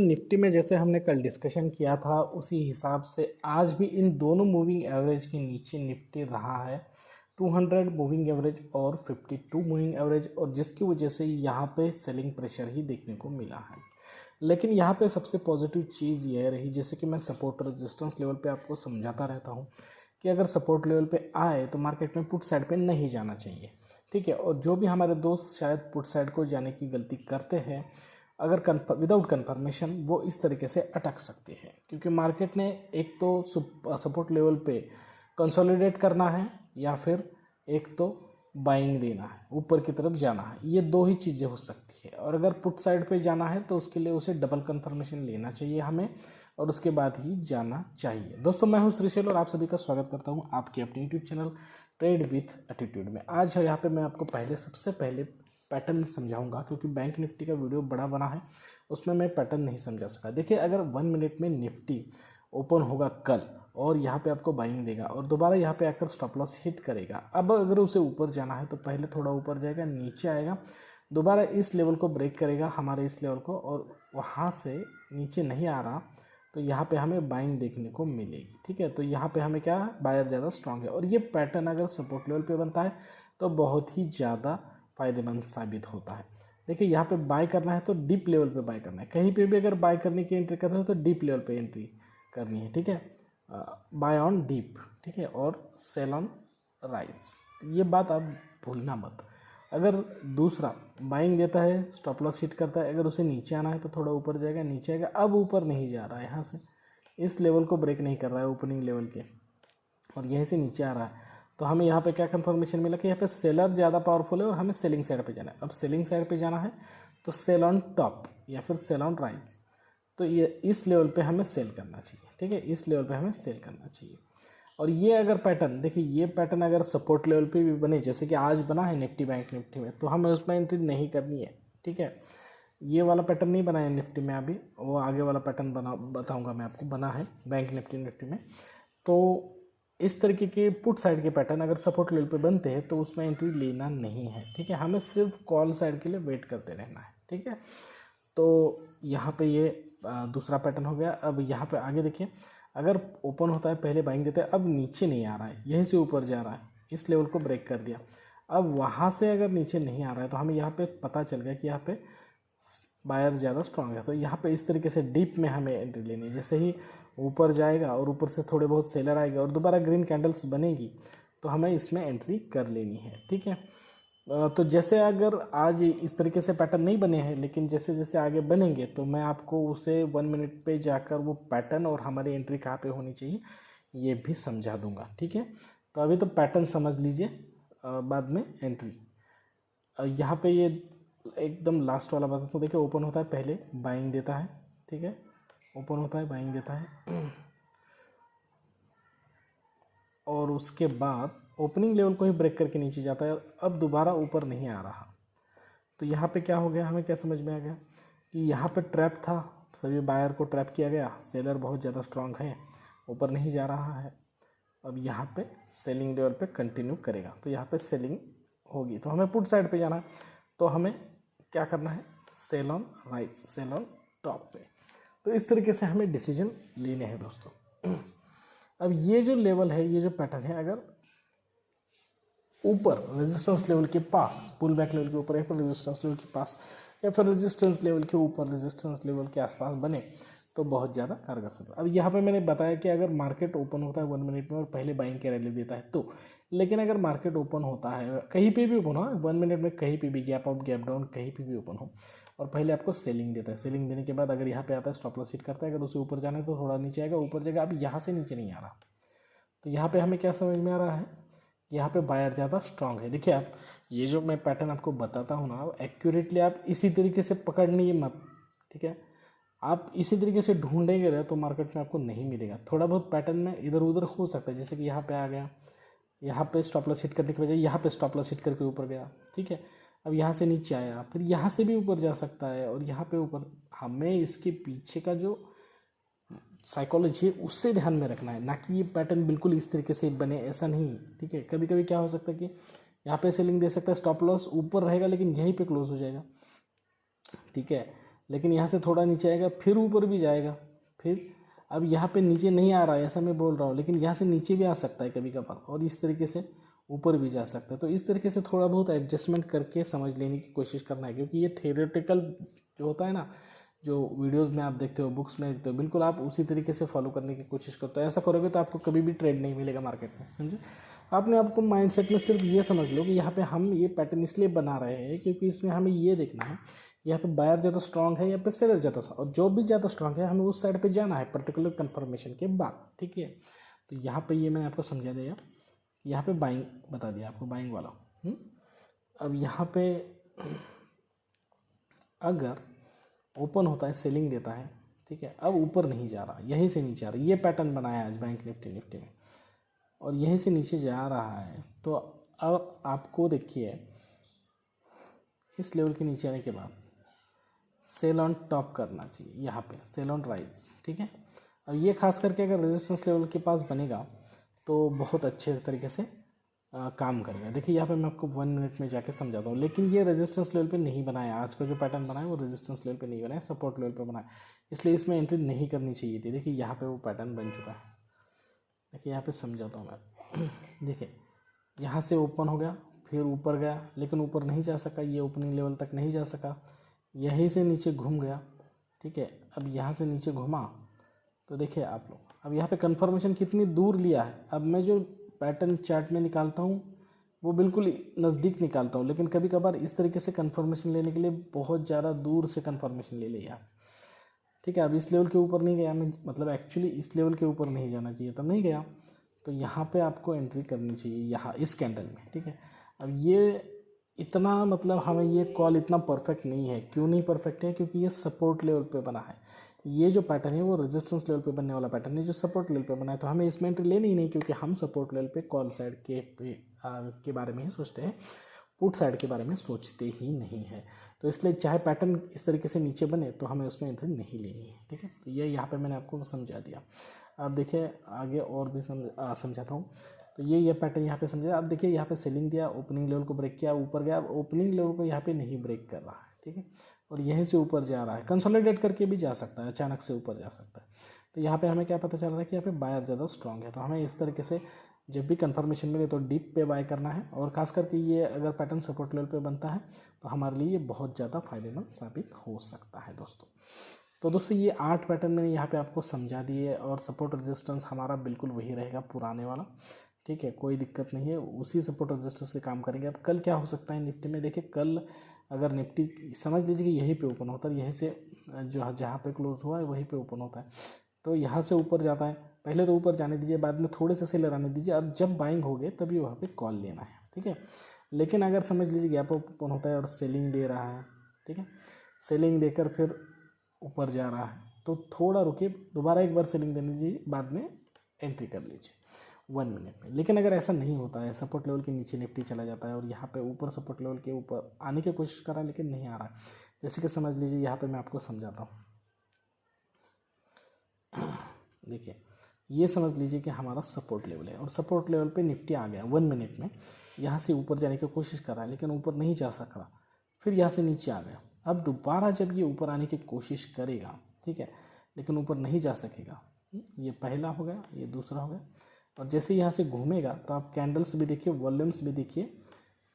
Nifty में जैसे हमने कल डिस्कशन किया था उसी हिसाब से आज भी इन दोनों मूविंग एवरेज के नीचे निफ्टी रहा है, 200 मूविंग एवरेज और 52 मूविंग एवरेज, और जिसकी वजह से यहाँ पे सेलिंग प्रेशर ही देखने को मिला है। लेकिन यहाँ पे सबसे पॉजिटिव चीज़ यह रही, जैसे कि मैं सपोर्ट रेजिस्टेंस लेवल पे आपको समझाता रहता हूँ कि अगर सपोर्ट लेवल पे आए तो मार्केट में पुट साइड पे नहीं जाना चाहिए, ठीक है। और जो भी हमारे दोस्त शायद पुट साइड को जाने की गलती करते हैं, अगर विदाउट कन्फर्मेशन वो इस तरीके से अटक सकते हैं, क्योंकि मार्केट ने एक तो सपोर्ट लेवल पे कंसोलिडेट करना है या फिर एक तो बाइंग देना है, ऊपर की तरफ जाना है। ये दो ही चीज़ें हो सकती है, और अगर पुट साइड पे जाना है तो उसके लिए उसे डबल कन्फर्मेशन लेना चाहिए हमें, और उसके बाद ही जाना चाहिए। दोस्तों, मैं हूं श्रीशैल और आप सभी का स्वागत करता हूं आपके अपने YouTube channel trade with attitude में। आज यहाँ पे मैं आपको सबसे पहले पैटर्न समझाऊंगा, क्योंकि बैंक निफ्टी का वीडियो बड़ा बना है, उसमें मैं पैटर्न नहीं समझा सका। देखिए, अगर 1 मिनट में निफ्टी ओपन होगा कल और यहाँ पे आपको बाइंग देगा और दोबारा यहाँ पे आकर स्टॉप लॉस हिट करेगा, अब अगर उसे ऊपर जाना है तो पहले थोड़ा ऊपर जाएगा, नीचे आएगा, दोबारा इस लेवल को ब्रेक करेगा, हमारे इस लेवल को, और वहाँ से नीचे नहीं आ रहा तो यहाँ पे हमें बाइंग देखने को मिलेगी, ठीक है। तो यहाँ पे हमें क्या, बायर ज़्यादा स्ट्रांग है, और ये पैटर्न अगर सपोर्ट लेवल पे बनता है तो बहुत ही ज़्यादा फायदेमंद साबित होता है। देखिए, यहाँ पे बाय करना है तो डीप लेवल पे बाय करना है, कहीं पे भी अगर बाय करने की एंट्री कर रहे हो तो डीप लेवल पे एंट्री करनी है, ठीक है। बाय ऑन डीप, ठीक है, और सेल ऑन राइज, ये बात आप भूलना मत। अगर दूसरा बाइंग देता है, स्टॉप लॉस हिट करता है, अगर उसे नीचे आना है तो थोड़ा ऊपर जाएगा, नीचे आएगा, अब ऊपर नहीं जा रहा है, यहाँ से इस लेवल को ब्रेक नहीं कर रहा है ओपनिंग लेवल के, और यहीं से नीचे आ रहा है, तो हमें यहाँ पे क्या कंफर्मेशन मिला कि यहाँ पे सेलर ज़्यादा पावरफुल है और हमें सेलिंग साइड पे जाना है। अब सेलिंग साइड पे जाना है तो सेल ऑन टॉप या फिर सेल ऑन राइज, तो ये इस लेवल पे हमें सेल करना चाहिए, ठीक है, इस लेवल पे हमें सेल करना चाहिए। और ये अगर पैटर्न, देखिए ये पैटर्न अगर सपोर्ट लेवल पे भी बने, जैसे कि आज बना है निफ्टी बैंक निफ्टी में, तो हमें उसमें एंट्री नहीं करनी है, ठीक है। ये वाला पैटर्न नहीं बना है निफ्टी में अभी, वो आगे वाला पैटर्न बताऊंगा मैं आपको, बना है बैंक निफ्टी में। तो इस तरीके के पुट साइड के पैटर्न अगर सपोर्ट लेवल पे बनते हैं तो उसमें एंट्री लेना नहीं है, ठीक है, हमें सिर्फ कॉल साइड के लिए वेट करते रहना है, ठीक है। तो यहाँ पे ये दूसरा पैटर्न हो गया। अब यहाँ पे आगे देखिए, अगर ओपन होता है पहले बाइंग देते हैं, अब नीचे नहीं आ रहा है, यहीं से ऊपर जा रहा है, इस लेवल को ब्रेक कर दिया, अब वहाँ से अगर नीचे नहीं आ रहा है तो हमें यहाँ पे पता चल गया कि यहाँ पे बायर ज़्यादा स्ट्रांग है, तो यहाँ पे इस तरीके से डीप में हमें एंट्री लेनी है। जैसे ही ऊपर जाएगा और ऊपर से थोड़े बहुत सेलर आएगा और दोबारा ग्रीन कैंडल्स बनेगी तो हमें इसमें एंट्री कर लेनी है, ठीक है। तो जैसे अगर आज इस तरीके से पैटर्न नहीं बने हैं, लेकिन जैसे जैसे आगे बनेंगे तो मैं आपको उसे 1 मिनट पे जाकर वो पैटर्न और हमारी एंट्री कहाँ पे होनी चाहिए ये भी समझा दूंगा, ठीक है। तो अभी तो पैटर्न समझ लीजिए, बाद में एंट्री। यहाँ पे ये एकदम लास्ट वाला बता, तो देखिए ओपन होता है पहले बाइंग देता है, ठीक है, ओपन होता है बाइंग देता है, और उसके बाद ओपनिंग लेवल को ही ब्रेक करके नीचे जाता है, अब दोबारा ऊपर नहीं आ रहा। तो यहाँ पे क्या हो गया, हमें क्या समझ में आ गया कि यहाँ पे ट्रैप था, सभी बायर को ट्रैप किया गया, सेलर बहुत ज़्यादा स्ट्रांग है, ऊपर नहीं जा रहा है, अब यहाँ पे सेलिंग लेवल पे कंटिन्यू करेगा, तो यहाँ पे सेलिंग होगी, तो हमें पुट साइड पे जाना है, तो हमें क्या करना है, sell on rise, sell on top पे। तो इस तरीके से हमें डिसीजन लेने हैं दोस्तों। अब ये जो लेवल है, ये जो पैटर्न है, अगर ऊपर रेजिस्टेंस लेवल के पास, पुल बैक लेवल के ऊपर या फिर रेजिस्टेंस लेवल के पास या फिर रेजिस्टेंस लेवल के ऊपर, रेजिस्टेंस लेवल के आसपास बने तो बहुत ज़्यादा कारगर साबित। अब यहाँ पे मैंने बताया कि अगर मार्केट ओपन होता है 1 मिनट में और पहले बाइंग के रैली देता है तो, लेकिन अगर मार्केट ओपन होता है कहीं पे भी ओपन हो, 1 मिनट में कहीं पे भी गैप अप गैप डाउन कहीं पे भी ओपन हो, और पहले आपको सेलिंग देता है, सेलिंग देने के बाद अगर यहाँ पे आता है स्टॉप लॉस हिट करता है, अगर उसे ऊपर जाना है तो थोड़ा नीचे आएगा, ऊपर जाएगा, अब यहाँ से नीचे नहीं आ रहा, तो यहाँ पे हमें क्या समझ में आ रहा है, यहाँ पे बायर ज़्यादा स्ट्रांग है। देखिए, आप ये जो मैं पैटर्न आपको बताता हूँ ना, एक्यूरेटली आप इसी तरीके से पकड़नी मत, ठीक है। आप इसी तरीके से ढूंढेंगे ना तो मार्केट में आपको नहीं मिलेगा, थोड़ा बहुत पैटर्न में इधर उधर हो सकता है, जैसे कि यहाँ पे आ गया, यहाँ पे स्टॉप लॉस हिट करने की बजाय यहाँ पे स्टॉप लॉस हिट करके ऊपर गया, ठीक है, अब यहाँ से नीचे आया, फिर यहाँ से भी ऊपर जा सकता है और यहाँ पे ऊपर। हमें इसके पीछे का जो साइकोलॉजी है उससे ध्यान में रखना है, ना कि ये पैटर्न बिल्कुल इस तरीके से बने, ऐसा नहीं, ठीक है। कभी कभी क्या हो सकता है कि यहाँ पे सेलिंग दे सकता है, स्टॉप लॉस ऊपर रहेगा लेकिन यहीं पे क्लोज हो जाएगा, ठीक है, लेकिन यहाँ से थोड़ा नीचे आएगा, फिर ऊपर भी जाएगा, फिर अब यहाँ पे नीचे नहीं आ रहा है ऐसा मैं बोल रहा हूँ, लेकिन यहाँ से नीचे भी आ सकता है कभी कभार, और इस तरीके से ऊपर भी जा सकता है। तो इस तरीके से थोड़ा बहुत एडजस्टमेंट करके समझ लेने की कोशिश करना है, क्योंकि ये थियोरेटिकल जो होता है ना, जो वीडियोस में आप देखते हो, बुक्स में देखते हो, बिल्कुल आप उसी तरीके से फॉलो करने की कोशिश करते हो। ऐसा करोगे तो आपको कभी भी ट्रेड नहीं मिलेगा मार्केट में, समझे। आपने आपको माइंडसेट में सिर्फ ये समझ लो कि यहाँ पे हम ये पैटर्न इसलिए बना रहे हैं क्योंकि इसमें हमें ये देखना है यहाँ पे बायर ज़्यादा स्ट्रांग है या पे सेलर ज़्यादा, और जो भी ज़्यादा स्ट्रांग है हमें उस साइड पे जाना है पर्टिकुलर कंफर्मेशन के बाद, ठीक है। तो यहाँ पे ये मैंने आपको समझा दिया, यहाँ पे बाइंग बता दिया आपको, बाइंग वाला। अब यहाँ पे अगर ओपन होता है, सेलिंग देता है, ठीक है, अब ऊपर नहीं जा रहा, यहीं से नीचे आ रहा है, ये पैटर्न बनाया आज बैंक निफ्टी में, और यहीं से नीचे जा रहा है। तो अब आपको देखिए इस लेवल के नीचे आने के बाद सेल ऑन टॉप करना चाहिए, यहाँ पे सेल ऑन राइज, ठीक है। अब ये खास करके अगर रेजिस्टेंस लेवल के पास बनेगा तो बहुत अच्छे तरीके से काम करेगा। देखिए यहाँ पे मैं आपको 1 मिनट में जाके समझाता हूँ, लेकिन ये रेजिस्टेंस लेवल पे नहीं बनाया, आज का जो पैटर्न बनाया वो रेजिस्टेंस लेवल पे नहीं बनाया, सपोर्ट लेवल पे बनाया, इसलिए इसमें एंट्री नहीं करनी चाहिए थी। देखिए यहाँ पे वो पैटर्न बन चुका है, देखिए यहाँ पे समझाता हूँ मैं। देखिए यहाँ से ओपन हो गया, फिर ऊपर गया, लेकिन ऊपर नहीं जा सका, ये ओपनिंग लेवल तक नहीं जा सका, यहीं से नीचे घूम गया, ठीक है। अब यहाँ से नीचे घुमा तो देखिए आप लोग, अब यहाँ पे कंफर्मेशन कितनी दूर लिया है। अब मैं जो पैटर्न चार्ट में निकालता हूँ वो बिल्कुल नज़दीक निकालता हूँ, लेकिन कभी कभार इस तरीके से कंफर्मेशन लेने के लिए बहुत ज़्यादा दूर से कंफर्मेशन ले लिया, ठीक है। अब इस लेवल के ऊपर नहीं गया मैं, मतलब एक्चुअली इस लेवल के ऊपर नहीं जाना चाहिए था, नहीं गया, तो यहाँ पे आपको एंट्री करनी चाहिए, यहाँ इस कैंडल में, ठीक है। अब ये इतना मतलब हमें ये कॉल इतना परफेक्ट नहीं है, क्यों नहीं परफेक्ट है, क्योंकि ये सपोर्ट लेवल पे बना है। ये जो पैटर्न है वो रेजिस्टेंस लेवल पे बनने वाला पैटर्न है, जो सपोर्ट लेवल पे बना है, तो हमें इसमें एंट्री लेनी ही नहीं, क्योंकि हम सपोर्ट लेवल पे कॉल साइड के बारे में ही सोचते हैं, पुट साइड के बारे में सोचते ही नहीं है। तो इसलिए चाहे पैटर्न इस तरीके से नीचे बने तो हमें उसमें एंट्री नहीं लेनी है, ठीक है। तो ये यहाँ पे मैंने आपको समझा दिया। अब देखिए आगे और भी समझाता हूँ। तो ये पैटर्न यहाँ पे समझा। अब देखिए यहाँ पे सेलिंग दिया, ओपनिंग लेवल को ब्रेक किया, ऊपर गया, अब ओपनिंग लेवल को यहाँ पे नहीं ब्रेक कर रहा है, ठीक है, और यहीं से ऊपर जा रहा है, कंसोलिडेट करके भी जा सकता है, अचानक से ऊपर जा सकता है। तो यहाँ पे हमें क्या पता चल रहा है कि यहाँ पे बायर ज़्यादा स्ट्रांग है, तो हमें इस तरीके से जब भी कंफर्मेशन मिले तो डीप पे बाय करना है, और खास करके ये अगर पैटर्न सपोर्ट लेवल पे बनता है तो हमारे लिए ये बहुत ज़्यादा फायदेमंद साबित हो सकता है दोस्तों। तो दोस्तों ये 8 पैटर्न मैंने यहाँ पे आपको समझा दिए, और सपोर्ट रेजिस्टेंस हमारा बिल्कुल वही रहेगा पुराने वाला, ठीक है, कोई दिक्कत नहीं है, उसी सपोर्ट रेजिस्टेंस से काम करेंगे। अब कल क्या हो सकता है निफ्टी में, देखिए कल अगर निफ्टी समझ लीजिए कि यहीं पे ओपन होता है, यहीं से जो जहाँ पे क्लोज हुआ है वहीं पे ओपन होता है, तो यहाँ से ऊपर जाता है, पहले तो ऊपर जाने दीजिए, बाद में थोड़े से सेलर आने दीजिए, अब जब बाइंग हो गए तभी वहाँ पे कॉल लेना है, ठीक है। लेकिन अगर समझ लीजिए गैप ओपन होता है और सेलिंग दे रहा है, ठीक है, सेलिंग देकर फिर ऊपर जा रहा है, तो थोड़ा रुकिए, दोबारा एक बार सेलिंग देने दीजिए, बाद में एंट्री कर लीजिए 1 मिनट में। लेकिन अगर ऐसा नहीं होता है, सपोर्ट लेवल के नीचे निफ्टी चला जाता है और यहाँ पे ऊपर सपोर्ट लेवल के ऊपर आने की कोशिश कर रहा है लेकिन नहीं आ रहा है, जैसे कि समझ लीजिए यहाँ पे मैं आपको समझाता हूँ। देखिए ये समझ लीजिए कि हमारा सपोर्ट लेवल है, और सपोर्ट लेवल पे निफ्टी आ गया 1 मिनट में, यहाँ से ऊपर जाने की कोशिश कर रहा है लेकिन ऊपर नहीं जा सक रहा, फिर यहाँ से नीचे आ गया। अब दोबारा जब ये ऊपर आने की कोशिश करेगा, ठीक है, लेकिन ऊपर नहीं जा सकेगा, ये पहला हो गया, ये दूसरा हो गया, और जैसे यहाँ से घूमेगा तो आप कैंडल्स भी देखिए, वॉल्यूम्स भी देखिए,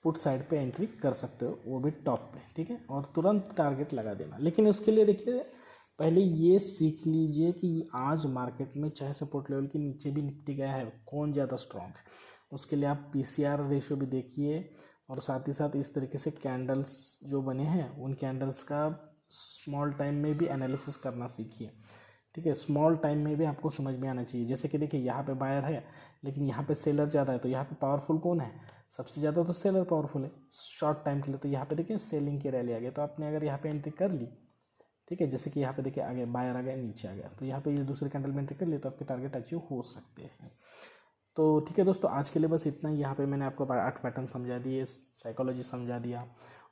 पुट साइड पे एंट्री कर सकते हो, वो भी टॉप पे, ठीक है, और तुरंत टारगेट लगा देना। लेकिन उसके लिए देखिए पहले ये सीख लीजिए कि आज मार्केट में चाहे सपोर्ट लेवल के नीचे भी निफ्टी गया है, कौन ज़्यादा स्ट्रॉन्ग है। उसके लिए आप PCR रेशो भी देखिए, और साथ ही साथ इस तरीके से कैंडल्स जो बने हैं उन कैंडल्स का स्मॉल टाइम में भी एनालिसिस करना सीखिए, ठीक है। स्मॉल टाइम में भी आपको समझ में आना चाहिए, जैसे कि देखिए यहाँ पे बायर है लेकिन यहाँ पे सेलर ज़्यादा है, तो यहाँ पे पावरफुल कौन है, सबसे ज़्यादा तो सेलर पावरफुल है शॉर्ट टाइम के लिए। तो यहाँ पे देखिए सेलिंग की रैली आ गई, तो आपने अगर यहाँ पे एंट्री कर ली, ठीक है, जैसे कि यहाँ पे देखिए आगे बायर आ गया, नीचे आ गया, तो यहाँ पे ये दूसरे कैंडल में एंट्री कर लिए तो आपके टारगेट अचीव हो सकते हैं। तो ठीक है दोस्तों, आज के लिए बस इतना ही। यहाँ पे मैंने आपको 8 पैटर्न समझा दिए, साइकोलॉजी समझा दिया,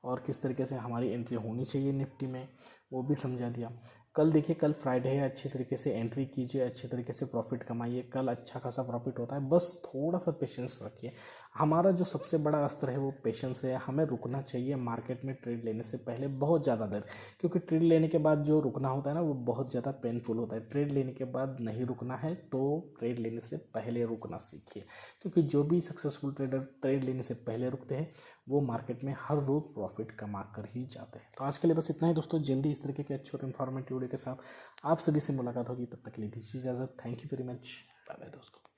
और किस तरीके से हमारी एंट्री होनी चाहिए निफ्टी में वो भी समझा दिया। कल देखिए, कल फ्राइडे है, अच्छे तरीके से एंट्री कीजिए, अच्छे तरीके से प्रॉफिट कमाइए, कल अच्छा खासा प्रॉफिट होता है, बस थोड़ा सा पेशेंस रखिए। हमारा जो सबसे बड़ा अस्त्र है वो पेशेंस है। हमें रुकना चाहिए मार्केट में ट्रेड लेने से पहले बहुत ज़्यादा देर, क्योंकि ट्रेड लेने के बाद जो रुकना होता है ना वो बहुत ज़्यादा पेनफुल होता है। ट्रेड लेने के बाद नहीं रुकना है तो ट्रेड लेने से पहले रुकना सीखिए, क्योंकि जो भी सक्सेसफुल ट्रेडर ट्रेड लेने से पहले रुकते हैं वो मार्केट में हर रोज़ प्रॉफिट कमा कर ही जाते हैं। तो आज के लिए बस इतना ही दोस्तों। जल्दी इस तरीके के अच्छे और इन्फॉर्मेटिव वीडियो के साथ आप सभी से मुलाकात होगी। तब तक के लिए दीजिए इजाज़त। Thank you very much. Bye bye दोस्तों।